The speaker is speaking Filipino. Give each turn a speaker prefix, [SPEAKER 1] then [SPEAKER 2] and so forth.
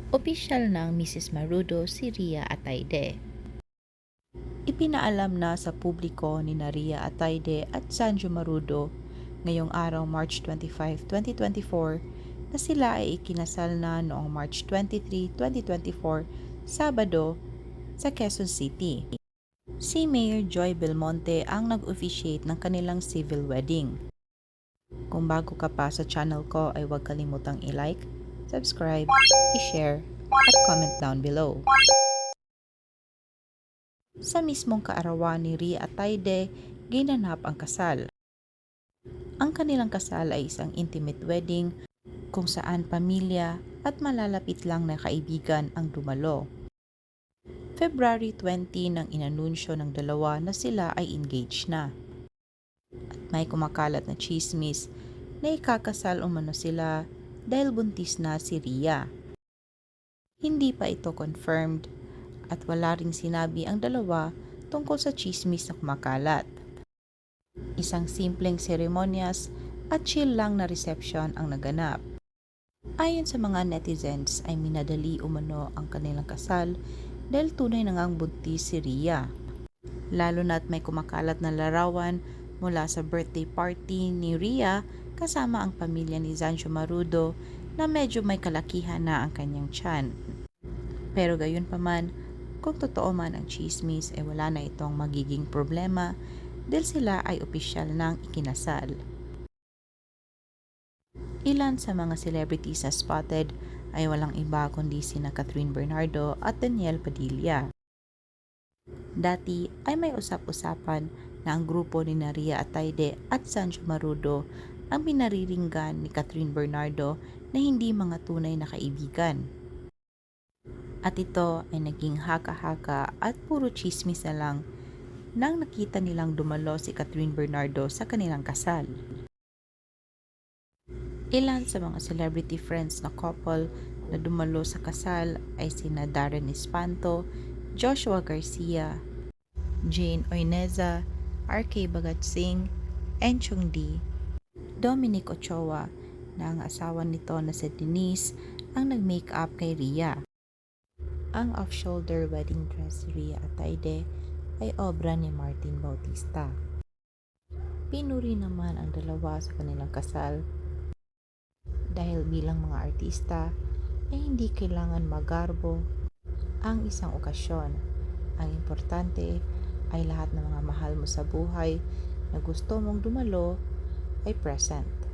[SPEAKER 1] Opisyal ng Mrs. Marudo si Ria Atayde. Ipinaalam na sa publiko ni Ria Atayde at Sanjo Marudo ngayong araw March 25, 2024 na sila ay ikinasal na noong March 23, 2024, Sabado sa Quezon City. Si Mayor Joy Belmonte ang nag-officiate ng kanilang civil wedding. Kung bago ka pa sa channel ko ay huwag kalimutang i-like, subscribe, i-share, at comment down below. Sa mismong kaarawan ni Ria Atayde, ginanap ang kasal. Ang kanilang kasal ay isang intimate wedding kung saan pamilya at malalapit lang na kaibigan ang dumalo. February 20 nang inanunsyo ng dalawa na sila ay engaged na. At may kumakalat na chismis na ikakasal umano sila dahil buntis na si Ria. Hindi pa ito confirmed at wala ring sinabi ang dalawa tungkol sa chismis na kumakalat. Isang simpleng seremonyas at chill lang na reception ang naganap. Ayon sa mga netizens ay minadali umano ang kanilang kasal dahil tunay na ngang buntis si Ria. Lalo na't may kumakalat na larawan mula sa birthday party ni Ria kasama ang pamilya ni Sanjo Marudo na medyo may kalakihan na ang kanyang tiyan. Pero gayon pa man, kung totoo man ang chismis ay wala na itong magiging problema dahil sila ay opisyal nang ikinasal. Ilan sa mga celebrities na spotted ay walang iba kundi sina Catherine Bernardo at Daniel Padilla. Dati ay may usap-usapan na ang grupo ni Ria Atayde at Sanjo Marudo ang pinariringgan ni Catherine Bernardo na hindi mga tunay na kaibigan. At ito ay naging haka-haka at puro chismis na lang nang nakita nilang dumalo si Catherine Bernardo sa kanilang kasal. Ilan sa mga celebrity friends na couple na dumalo sa kasal ay sina Darren Espanto, Joshua Garcia, Jane Oineza, RK Bagatsing, Enchong D, Dominic Ochoa na ang asawa nito na si Denise ang nag-makeup kay Ria. Ang off-shoulder wedding dress si Ria Atayde ay obra ni Martin Bautista. Pinuri naman ang dalawa sa kanilang kasal dahil bilang mga artista ay hindi kailangan magarbo ang isang okasyon. Ang importante ay lahat ng mga mahal mo sa buhay na gusto mong dumalo ay present.